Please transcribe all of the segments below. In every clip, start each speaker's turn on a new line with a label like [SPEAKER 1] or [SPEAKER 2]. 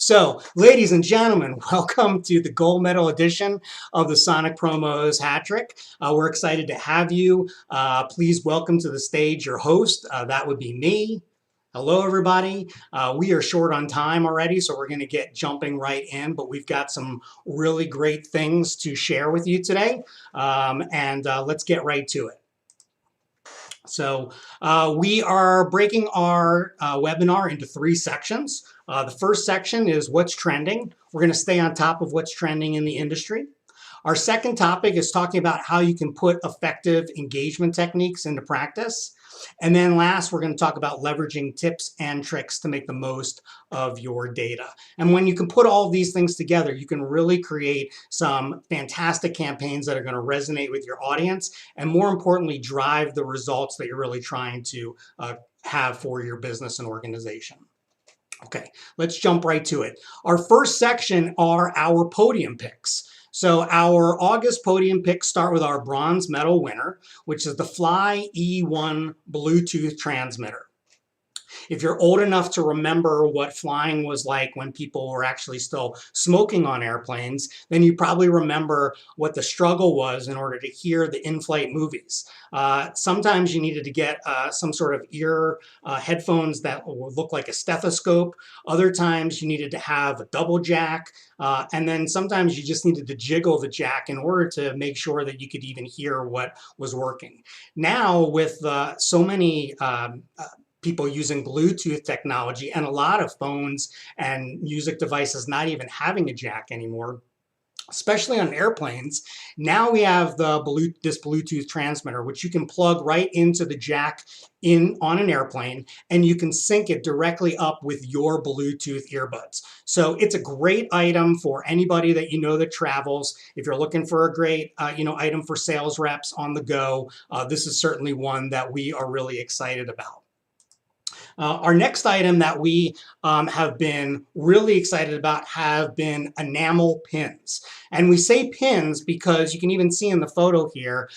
[SPEAKER 1] So, ladies and gentlemen, welcome to the gold medal edition of the Sonic Promos Hat Trick. We're excited to have you. Please welcome to the stage your host. That would be me. Hello, everybody. We are short on time already, so we're going to get jumping right in, but we've got some really great things to share with you today, and let's get right to it. So we are breaking our webinar into three sections. The first section is what's trending. We're going to stay on top of what's trending in the industry. Our second topic is talking about how you can put effective engagement techniques into practice. And then last, we're going to talk about leveraging tips and tricks to make the most of your data. And when you can put all of these things together, you can really create some fantastic campaigns that are going to resonate with your audience and, more importantly, drive the results that you're really trying to have for your business and organization. Okay, let's jump right to it. Our first section are our podium picks. So our August podium picks start with our bronze medal winner, which is the Fly E1 Bluetooth transmitter. If you're old enough to remember what flying was like when people were actually still smoking on airplanes, then you probably remember what the struggle was in order to hear the in-flight movies. Sometimes you needed to get some sort of ear headphones that would look like a stethoscope. Other times you needed to have a double jack. And then sometimes you just needed to jiggle the jack in order to make sure that you could even hear what was working. Now with so many people using Bluetooth technology and a lot of phones and music devices not even having a jack anymore, especially on airplanes, now we have this Bluetooth transmitter, which you can plug right into the jack on an airplane, and you can sync it directly up with your Bluetooth earbuds. So it's a great item for anybody that you know that travels. If you're looking for a great item for sales reps on the go, this is certainly one that we are really excited about. Our next item that we have been really excited about have been enamel pins. And we say pins because you can even see in the photo here,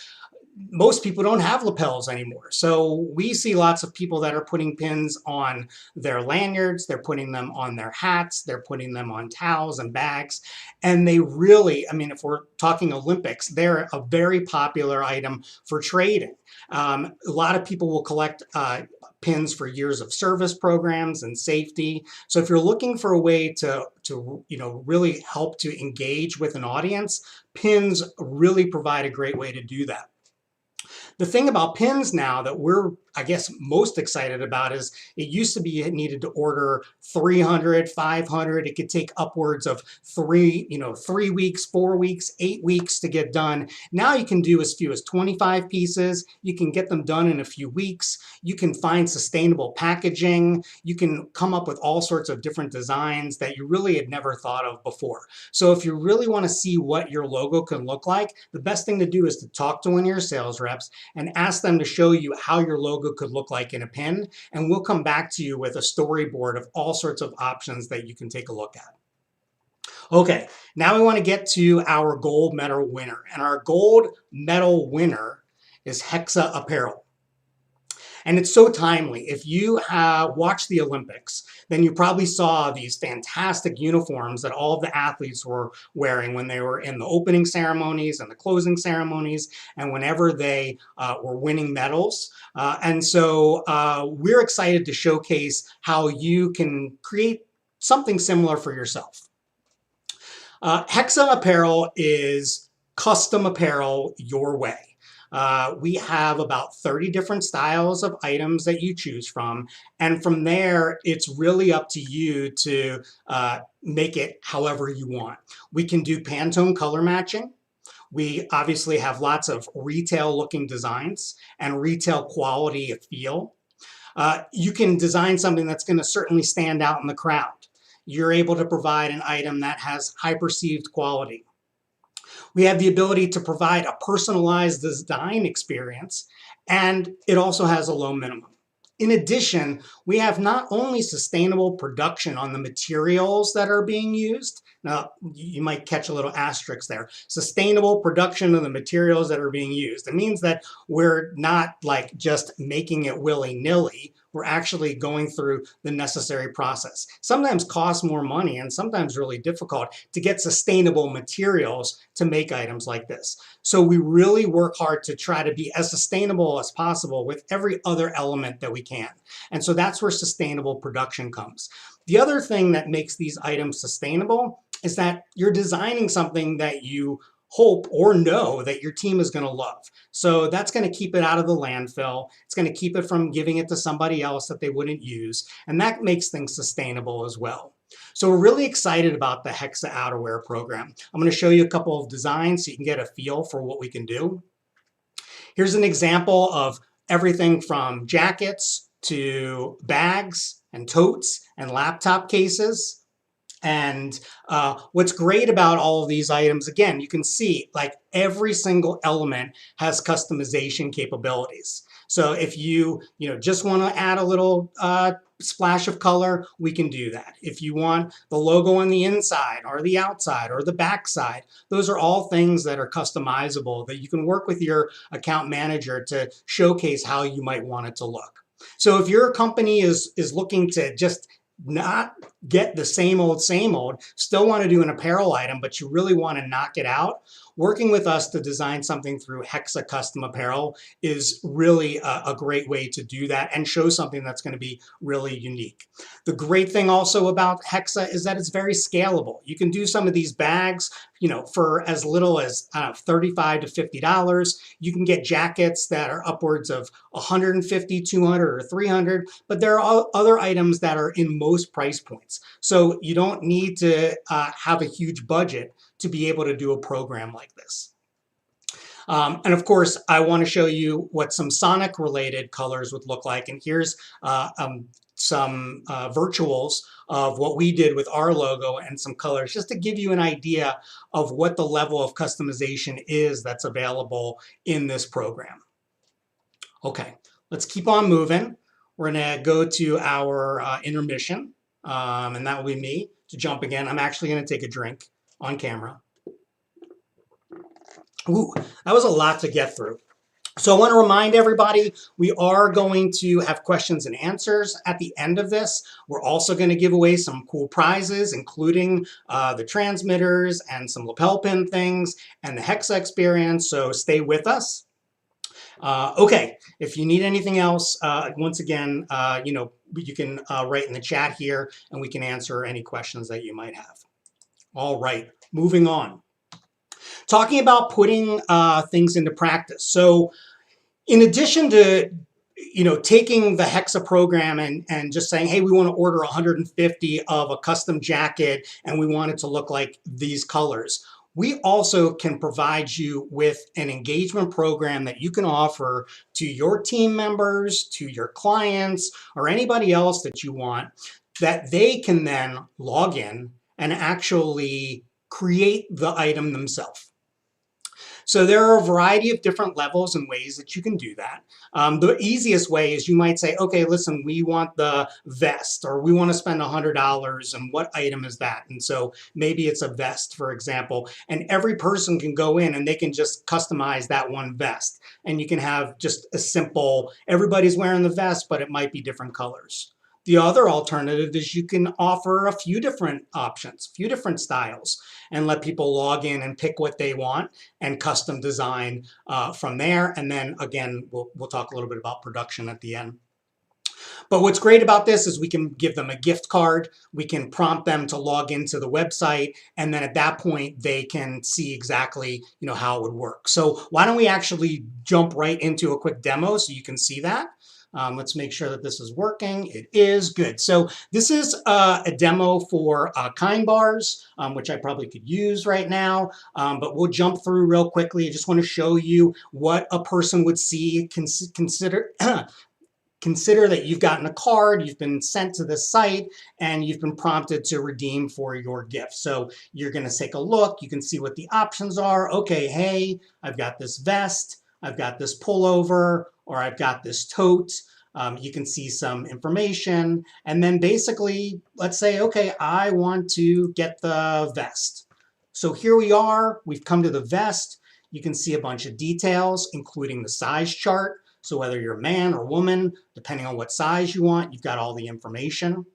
[SPEAKER 1] most people don't have lapels anymore. So we see lots of people that are putting pins on their lanyards, they're putting them on their hats, they're putting them on towels and bags. And they really, I mean, if we're talking Olympics, they're a very popular item for trading. A lot of people will collect pins for years of service programs and safety. So if you're looking for a way to really help to engage with an audience, pins really provide a great way to do that. The thing about pins now that we're, I guess, most excited about is it used to be you needed to order 300, 500. It could take upwards of 3 weeks, 4 weeks, 8 weeks to get done. Now you can do as few as 25 pieces. You can get them done in a few weeks. You can find sustainable packaging. You can come up with all sorts of different designs that you really had never thought of before. So if you really want to see what your logo can look like, the best thing to do is to talk to one of your sales reps and ask them to show you how your logo could look like in a pin, and we'll come back to you with a storyboard of all sorts of options that you can take a look at. Okay, now we want to get to our gold medal winner, and our gold medal winner is Hexa Apparel. And it's so timely. If you have watched the Olympics, then you probably saw these fantastic uniforms that all of the athletes were wearing when they were in the opening ceremonies and the closing ceremonies and whenever they were winning medals. And so we're excited to showcase how you can create something similar for yourself. Hexa Apparel is custom apparel your way. We have about 30 different styles of items that you choose from. And from there, it's really up to you to make it however you want. We can do Pantone color matching. We obviously have lots of retail looking designs and retail quality of feel. You can design something that's going to certainly stand out in the crowd. You're able to provide an item that has high perceived quality. We have the ability to provide a personalized design experience, and it also has a low minimum. In addition, we have not only sustainable production on the materials that are being used. Now, you might catch a little asterisk there. Sustainable production of the materials that are being used. It means that we're not like just making it willy-nilly. we're actually going through the necessary process. Sometimes costs more money and sometimes really difficult to get sustainable materials to make items like this. So we really work hard to try to be as sustainable as possible with every other element that we can. And so that's where sustainable production comes. The other thing that makes these items sustainable is that you're designing something that you hope or know that your team is going to love. So that's going to keep it out of the landfill. It's going to keep it from giving it to somebody else that they wouldn't use. And that makes things sustainable as well. So we're really excited about the Hexa outerwear program. I'm going to show you a couple of designs so you can get a feel for what we can do. Here's an example of everything from jackets to bags and totes and laptop cases. And what's great about all of these items, again, you can see like every single element has customization capabilities. So if you just want to add a little splash of color, we can do that. If you want the logo on the inside or the outside or the back side, those are all things that are customizable that you can work with your account manager to showcase how you might want it to look. So if your company is looking to just not get the same old, still want to do an apparel item, but you really want to knock it out, working with us to design something through Hexa Custom Apparel is really a great way to do that and show something that's going to be really unique. The great thing also about Hexa is that it's very scalable. You can do some of these bags, for as little as $35 to $50. You can get jackets that are upwards of $150, $200, or $300, but there are other items that are in most price points. So you don't need to have a huge budget to be able to do a program like this. And of course, I want to show you what some Sonic related colors would look like. And here's some virtuals of what we did with our logo and some colors, just to give you an idea of what the level of customization is that's available in this program. Okay, let's keep on moving. We're going to go to our intermission, and that will be me to jump again. I'm actually going to take a drink on camera. Ooh, that was a lot to get through. So I want to remind everybody, we are going to have questions and answers at the end of this. We're also going to give away some cool prizes, including the transmitters and some lapel pin things and the Hexa experience. So stay with us. Okay, if you need anything else, once again, you can write in the chat here and we can answer any questions that you might have. All right, moving on. Talking about putting things into practice. So in addition to taking the Hexa program and just saying, hey, we want to order 150 of a custom jacket and we want it to look like these colors, we also can provide you with an engagement program that you can offer to your team members, to your clients, or anybody else that you want, that they can then log in and actually create the item themselves. So there are a variety of different levels and ways that you can do that. The easiest way is you might say, okay, listen, we want the vest, or we want to spend $100, and what item is that? And so maybe it's a vest, for example, and every person can go in and they can just customize that one vest. And you can have just a simple, everybody's wearing the vest, but it might be different colors. The other alternative is you can offer a few different options, a few different styles, and let people log in and pick what they want and custom design from there. And then again, we'll talk a little bit about production at the end. But what's great about this is we can give them a gift card. We can prompt them to log into the website. And then at that point, they can see exactly how it would work. So why don't we actually jump right into a quick demo so you can see that. Let's make sure that this is working. It is good. So this is a demo for Kind bars, which I probably could use right now, but we'll jump through real quickly. I just want to show you what a person would see. Consider that you've gotten a card, you've been sent to this site, and you've been prompted to redeem for your gift. So you're going to take a look. You can see what the options are. Okay, hey, I've got this vest, I've got this pullover, or I've got this tote. You can see some information. And then basically, let's say, okay, I want to get the vest. So here we are. We've come to the vest. You can see a bunch of details, including the size chart. So whether you're a man or woman, depending on what size you want, you've got all the information.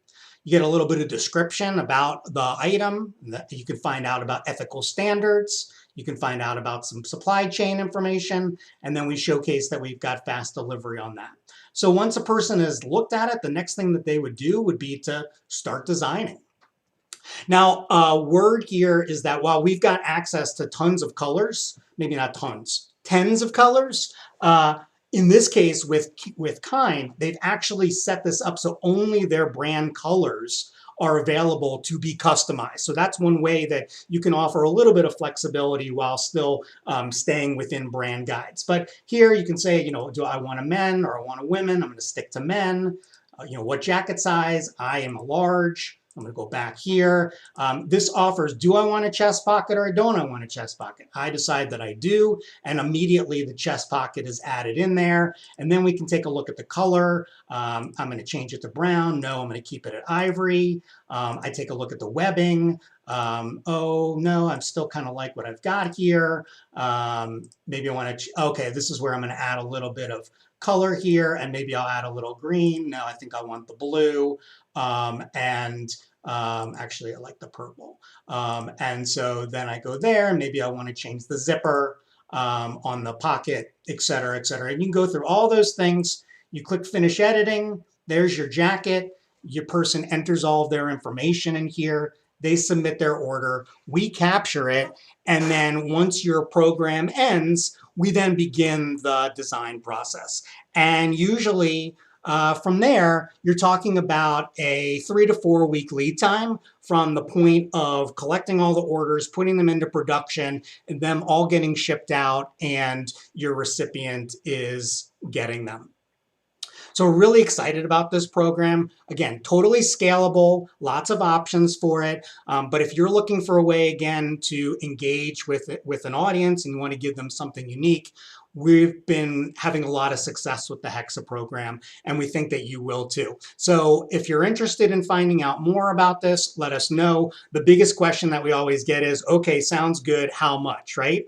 [SPEAKER 1] You get a little bit of description about the item. You can find out about ethical standards. You can find out about some supply chain information. And then we showcase that we've got fast delivery on that. So once a person has looked at it, the next thing that they would do would be to start designing. Now, word here is that while we've got access to tons of colors, maybe not tons, tens of colors, in this case with Kind, they've actually set this up so only their brand colors are available to be customized. So that's one way that you can offer a little bit of flexibility while still staying within brand guides. But here you can say, do I want a men or I want a women? I'm going to stick to men. What jacket size? I am a large. I'm going to go back here. This offers, do I want a chest pocket or don't I want a chest pocket? I decide that I do, and immediately the chest pocket is added in there. And then we can take a look at the color. I'm going to change it to brown. No, I'm going to keep it at ivory. I take a look at the webbing. Oh, no, I'm still kind of like what I've got here. Maybe I want to, okay, this is where I'm going to add a little bit of color here, and maybe I'll add a little green. No, I think I want the blue. Actually I like the purple. And so then I go there, and maybe I want to change the zipper on the pocket, et cetera, et cetera. And you can go through all those things. You click finish editing. There's your jacket. Your person enters all of their information in here. They submit their order. We capture it. And then once your program ends, we then begin the design process. And usually from there, you're talking about a 3 to 4 week lead time from the point of collecting all the orders, putting them into production, and them all getting shipped out, and your recipient is getting them. So we're really excited about this program. Again, totally scalable, lots of options for it. But if you're looking for a way, again, to engage with an audience and you want to give them something unique, we've been having a lot of success with the Hexa program, and we think that you will too. So if you're interested in finding out more about this, let us know. The biggest question that we always get is, okay, sounds good, how much, right?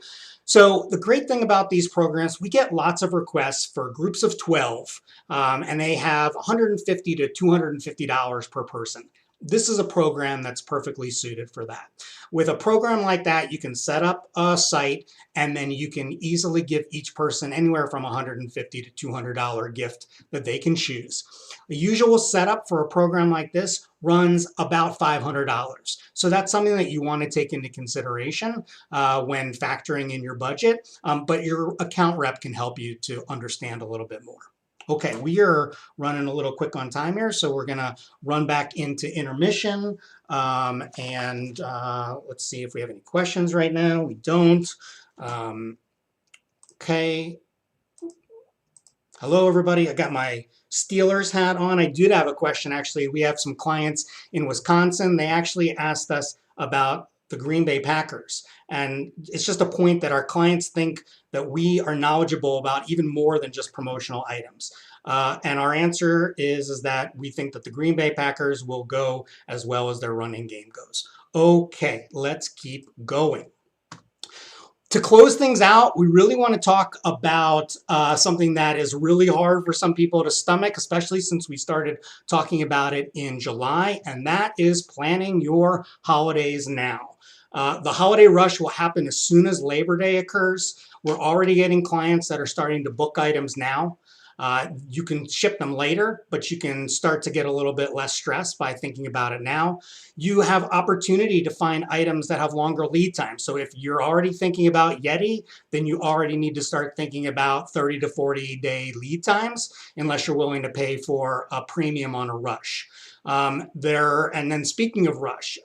[SPEAKER 1] So the great thing about these programs, we get lots of requests for groups of 12, and they have $150 to $250 per person. This is a program that's perfectly suited for that. With a program like that, you can set up a site, and then you can easily give each person anywhere from $150 to $200 gift that they can choose. The usual setup for a program like this runs about $500. So that's something that you want to take into consideration when factoring in your budget, but your account rep can help you to understand a little bit more. Okay, we are running a little quick on time here, so we're gonna run back into intermission, and let's see if we have any questions right now. We don't. Okay. Hello, everybody. I got my Steelers hat on. I did have a question, actually. We have some clients in Wisconsin. They actually asked us about the Green Bay Packers. And it's just a point that our clients think that we are knowledgeable about even more than just promotional items. And our answer is that we think that the Green Bay Packers will go as well as their running game goes. Okay, let's keep going. To close things out, we really want to talk about something that is really hard for some people to stomach, especially since we started talking about it in July, and that is planning your holidays now. The holiday rush will happen as soon as Labor Day occurs. We're already getting clients that are starting to book items now. You can ship them later, but you can start to get a little bit less stressed by thinking about it now. You have opportunity to find items that have longer lead time. So if you're already thinking about Yeti, then you already need to start thinking about 30 to 40 day lead times, unless you're willing to pay for a premium on a rush. And then speaking of rush,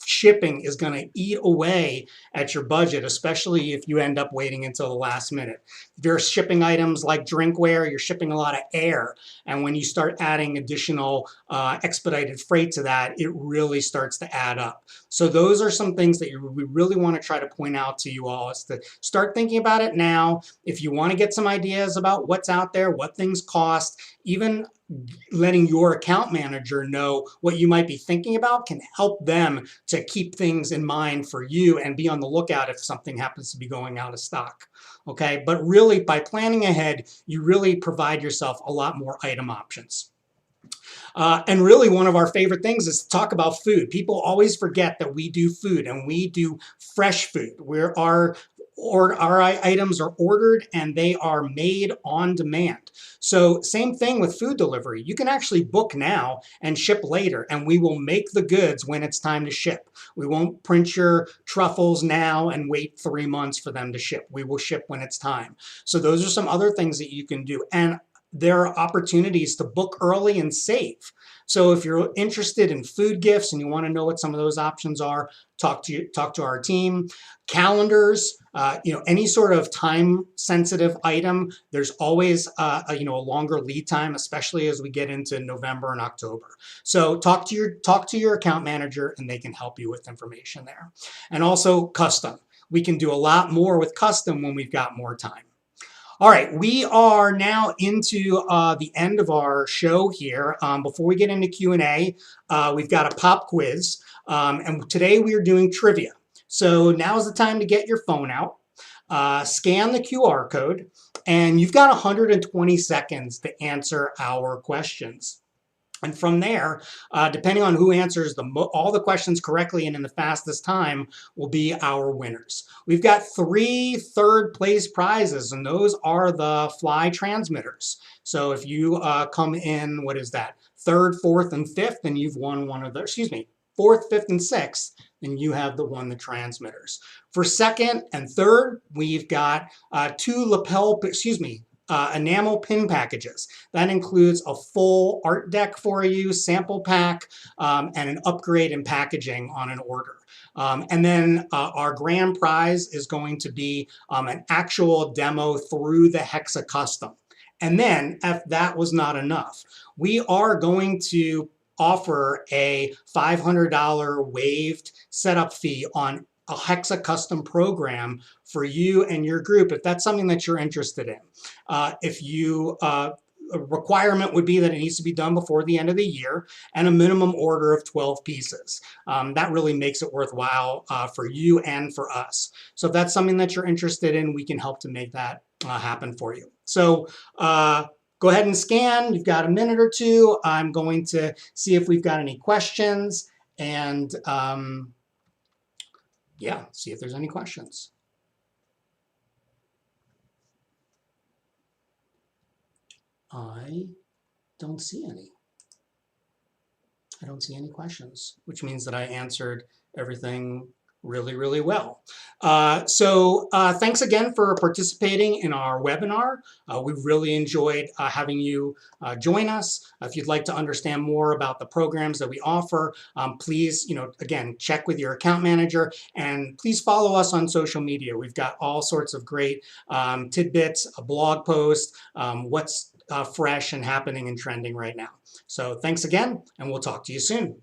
[SPEAKER 1] shipping is going to eat away at your budget, especially if you end up waiting until the last minute. If you're shipping items like drinkware, you're shipping a lot of air. And when you start adding additional expedited freight to that, it really starts to add up. So those are some things that we really want to try to point out to you all, is to start thinking about it now. If you want to get some ideas about what's out there, what things cost, even letting your account manager know what you might be thinking about can help them to keep things in mind for you and be on the lookout if something happens to be going out of stock. Okay, but really by planning ahead, you really provide yourself a lot more item options. And really, one of our favorite things is to talk about food. People always forget that we do food and we do fresh food, where our items are ordered and they are made on demand. So same thing with food delivery. You can actually book now and ship later, and we will make the goods when it's time to ship. We won't print your truffles now and wait 3 months for them to ship. We will ship when it's time. So those are some other things that you can do. And there are opportunities to book early and save. So if you're interested in food gifts and you want to know what some of those options are, talk to our team. Calendars, any sort of time sensitive item, there's always a longer lead time, especially as we get into November and October. So talk to your account manager and they can help you with information there. And also custom. We can do a lot more with custom when we've got more time. All right, we are now into the end of our show here. Before we get into Q&A, we've got a pop quiz, and today we are doing trivia. So now's the time to get your phone out, scan the QR code, and you've got 120 seconds to answer our questions. And from there, depending on who answers all the questions correctly and in the fastest time will be our winners. We've got 3 third place prizes, and those are the fly transmitters. So if you come in, what is that, 3rd, 4th, and 5th, then you've won one of the, 4th, 5th, and 6th, then you have won the transmitters. For 2nd and 3rd, we've got 2 enamel pin packages. That includes a full art deck for you, sample pack, and an upgrade in packaging on an order. And then our grand prize is going to be an actual demo through the Hexa Custom. And then, if that was not enough, we are going to offer a $500 waived setup fee on a Hexa Custom program for you and your group, if that's something that you're interested in. A requirement would be that it needs to be done before the end of the year and a minimum order of 12 pieces. That really makes it worthwhile for you and for us. So if that's something that you're interested in, we can help to make that happen for you. So go ahead and scan. You've got a minute or two. I'm going to see if we've got any questions and see if there's any questions. I don't see any. I don't see any questions, which means that I answered everything really, really well. So thanks again for participating in our webinar. We really enjoyed having you join us. If you'd like to understand more about the programs that we offer, please, again, check with your account manager and please follow us on social media. We've got all sorts of great tidbits, a blog post, what's fresh and happening and trending right now. So thanks again, and we'll talk to you soon.